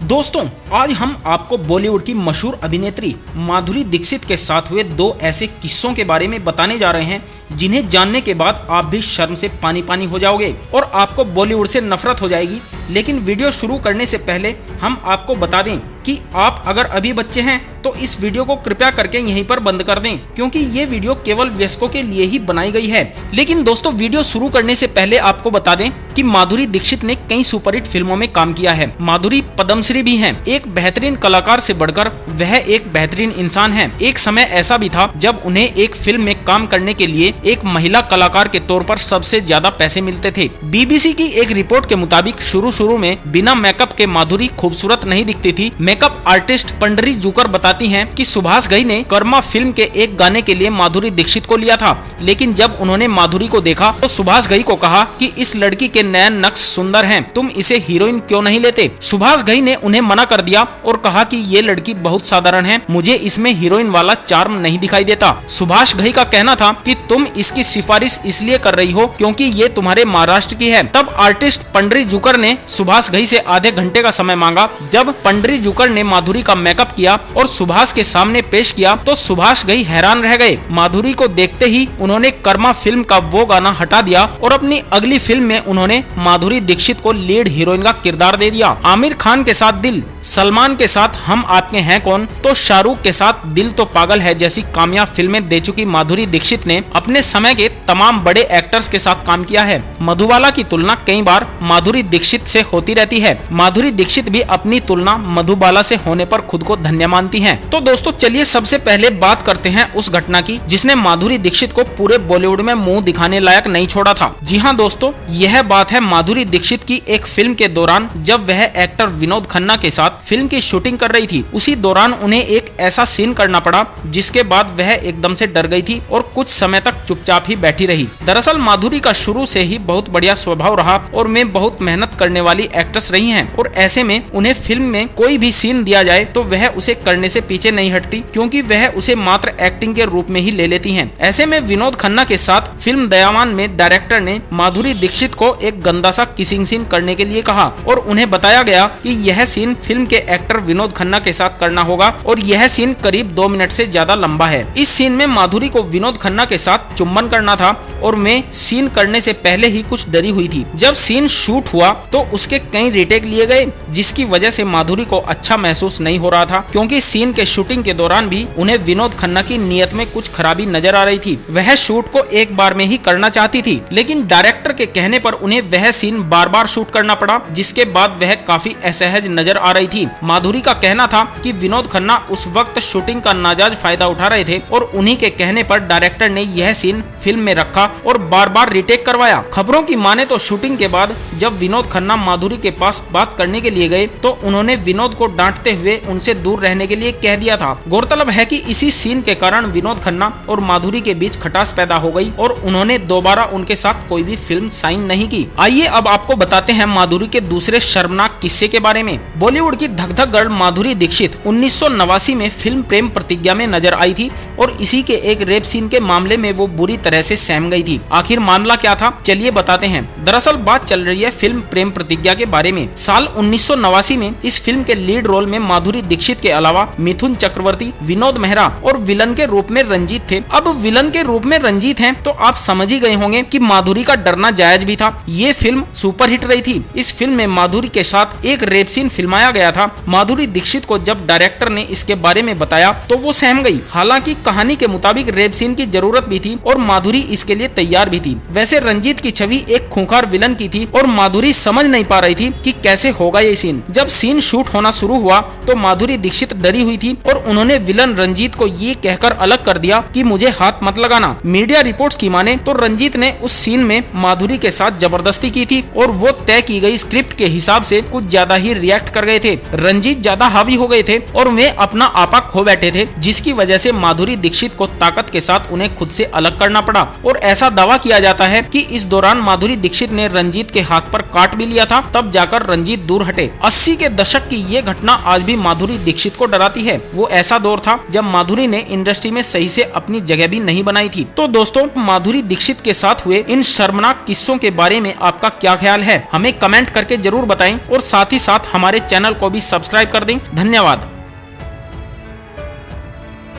दोस्तों, आज हम आपको बॉलीवुड की मशहूर अभिनेत्री माधुरी दीक्षित के साथ हुए दो ऐसे किस्सों के बारे में बताने जा रहे हैं जिन्हें जानने के बाद आप भी शर्म से पानी पानी हो जाओगे और आपको बॉलीवुड से नफरत हो जाएगी। लेकिन वीडियो शुरू करने से पहले हम आपको बता दें कि आप अगर अभी बच्चे हैं तो इस वीडियो को कृपया करके यहीं पर बंद कर दें, क्योंकि ये वीडियो केवल वयस्कों के लिए ही बनाई गई है। लेकिन दोस्तों, वीडियो शुरू करने से पहले आपको बता दें कि माधुरी दीक्षित ने कई सुपरहिट फिल्मों में काम किया है। माधुरी पद्मश्री भी हैं। एक बेहतरीन कलाकार से बढ़कर वह एक बेहतरीन इंसान है। एक समय ऐसा भी था जब उन्हें एक फिल्म में काम करने के लिए एक महिला कलाकार के तौर पर सबसे ज्यादा पैसे मिलते थे। बीबीसी की एक रिपोर्ट के मुताबिक शुरू में बिना मेकअप के माधुरी खूबसूरत नहीं दिखती थी। मेकअप आर्टिस्ट पंडरी जुकर बताती हैं कि सुभाष घई ने कर्मा फिल्म के एक गाने के लिए माधुरी दीक्षित को लिया था, लेकिन जब उन्होंने माधुरी को देखा तो सुभाष घई को कहा कि इस लड़की के नयन नक्श सुंदर हैं, तुम इसे हीरोइन क्यों नहीं लेते। सुभाष घई ने उन्हें मना कर दिया और कहा कि ये लड़की बहुत साधारण है, मुझे इसमें हीरोइन वाला चार्म नहीं दिखाई देता। सुभाष घई का कहना था कि तुम इसकी सिफारिश इसलिए कर रही हो क्योंकि ये तुम्हारे महाराष्ट्र की है। तब आर्टिस्ट पंडरी जुकर ने सुभाष घई से आधे घंटे का समय मांगा। जब पंडरी जुकर ने माधुरी का मेकअप किया और सुभाष के सामने पेश किया तो सुभाष घई हैरान रह गए। माधुरी को देखते ही उन्होंने कर्मा फिल्म का वो गाना हटा दिया और अपनी अगली फिल्म में उन्होंने माधुरी दीक्षित को लीड हीरोइन का किरदार दे दिया। आमिर खान के साथ दिल, सलमान के साथ हम आपके हैं कौन, तो शाहरुख के साथ दिल तो पागल है जैसी कामयाब फिल्में दे चुकी माधुरी दीक्षित ने अपने समय के तमाम बड़े एक्टर्स के साथ काम किया है। मधुबाला की तुलना कई बार माधुरी दीक्षित से होती रहती है। माधुरी दीक्षित भी अपनी तुलना मधुबाला से होने पर खुद को धन्य मानती हैं। तो दोस्तों, चलिए सबसे पहले बात करते हैं उस घटना की जिसने माधुरी दीक्षित को पूरे बॉलीवुड में मुंह दिखाने लायक नहीं छोड़ा था। जी हाँ दोस्तों, यह बात है माधुरी दीक्षित की एक फिल्म के दौरान जब वह एक्टर विनोद खन्ना के साथ फिल्म की शूटिंग कर रही थी। उसी दौरान उन्हें एक ऐसा सीन करना पड़ा जिसके बाद वह एकदम से डर गई थी और कुछ समय तक चुपचाप ही बैठी रही। दरअसल माधुरी का शुरू से ही बहुत बढ़िया स्वभाव रहा और वे बहुत मेहनत करने वाली एक्ट्रेस रही हैं और ऐसे में उन्हें फिल्म में कोई भी सीन दिया जाए तो वह उसे करने से पीछे नहीं हटती, क्योंकि वह उसे मात्र एक्टिंग के रूप में ही ले लेती हैं। ऐसे में विनोद खन्ना के साथ फिल्म दयावान में डायरेक्टर ने माधुरी दीक्षित को एक गंदा सा किसिंग सीन करने के लिए कहा और उन्हें बताया गया कि यह सीन फिल्म के एक्टर विनोद खन्ना के साथ करना होगा और यह सीन करीब 2 मिनट से ज्यादा लंबा है। इस सीन में माधुरी को विनोद खन्ना के साथ चुम्बन करना था और मैं सीन करने से पहले ही कुछ डरी हुई थी। जब सीन शूट हुआ तो उसके कई रीटेक लिए गए, जिसकी वजह से माधुरी को अच्छा महसूस नहीं हो रहा था, क्योंकि सीन के शूटिंग के दौरान भी उन्हें विनोद खन्ना की नीयत में कुछ खराबी नजर आ रही थी। वह शूट को एक बार में ही करना चाहती थी, लेकिन डायरेक्टर के कहने पर उन्हें वह सीन बार बार शूट करना पड़ा, जिसके बाद वह काफी असहज नजर आ रही थी। माधुरी का कहना था कि विनोद खन्ना उस वक्त शूटिंग का नाजायज फायदा उठा रहे थे और उन्हीं के कहने पर डायरेक्टर ने यह सीन फिल्म में रखा और बार बार रिटेक करवाया। खबरों की माने तो शूटिंग के बाद जब विनोद खन्ना माधुरी के पास बात करने के लिए गए तो उन्होंने विनोद को डांटते हुए उनसे दूर रहने के लिए कह दिया था। गौरतलब है कि इसी सीन के कारण विनोद खन्ना और माधुरी के बीच खटास पैदा हो गई और उन्होंने दोबारा उनके साथ कोई भी फिल्म साइन नहीं की। आइए अब आपको बताते हैं माधुरी के दूसरे शर्मनाक किस्से के बारे में। बॉलीवुड की धक धक गर्ल माधुरी दीक्षित 1989 में फिल्म प्रेम प्रतिज्ञा में नजर आई थी और इसी के एक रेप सीन के मामले में वो बुरी तरह से सहम गई थी। आखिर मामला क्या था, चलिए बताते हैं। दरअसल बात चल रही है फिल्म प्रेम प्रतिज्ञा के बारे में। साल 1989 में इस फिल्म के लीड रोल में माधुरी दीक्षित के अलावा मिथुन चक्रवर्ती, विनोद मेहरा और विलन के रूप में रंजीत थे। अब विलन के रूप में रंजीत हैं तो आप समझ ही गए होंगे कि माधुरी का डरना जायज भी था। ये फिल्म सुपरहिट रही थी। इस फिल्म में माधुरी के साथ एक रेप सीन फिल्माया गया था। माधुरी दीक्षित को जब डायरेक्टर ने इसके बारे में बताया तो वो सहम गई। हालांकि कहानी के मुताबिक रेप सीन की जरूरत भी थी और माधुरी इसके लिए तैयार भी थी। वैसे रंजीत की छवि एक खूंखार विलन की थी और माधुरी समझ नहीं पा रही थी कि कैसे होगा ये सीन। जब सीन शूट होना शुरू हुआ तो माधुरी दीक्षित डरी हुई थी और उन्होंने विलन रंजीत को ये कहकर अलग कर दिया कि मुझे हाथ मत लगाना। मीडिया रिपोर्ट्स की माने तो रंजीत ने उस सीन में माधुरी के साथ जबरदस्ती की थी और वो तय की गई स्क्रिप्ट के हिसाब से कुछ ज्यादा ही रिएक्ट कर गए थे। रंजीत ज्यादा हावी हो गए थे और वे अपना आपा खो बैठे थे, जिसकी वजह से माधुरी दीक्षित को ताकत के साथ उन्हें खुद से अलग करना पड़ा और ऐसा दावा किया जाता है कि इस दौरान माधुरी दीक्षित ने रंजीत के हाथ पर काट भी लिया था, तब जाकर रंजीत दूर हटे। 80 के दशक की ये घटना आज भी माधुरी दीक्षित को डराती है। वो ऐसा दौर था जब माधुरी ने इंडस्ट्री में सही से अपनी जगह भी नहीं बनाई थी। तो दोस्तों, माधुरी दीक्षित के साथ हुए इन शर्मनाक किस्सों के बारे में आपका क्या ख्याल है, हमें कमेंट करके जरूर बताएं और साथ ही साथ हमारे चैनल को भी सब्सक्राइब कर दें। धन्यवाद।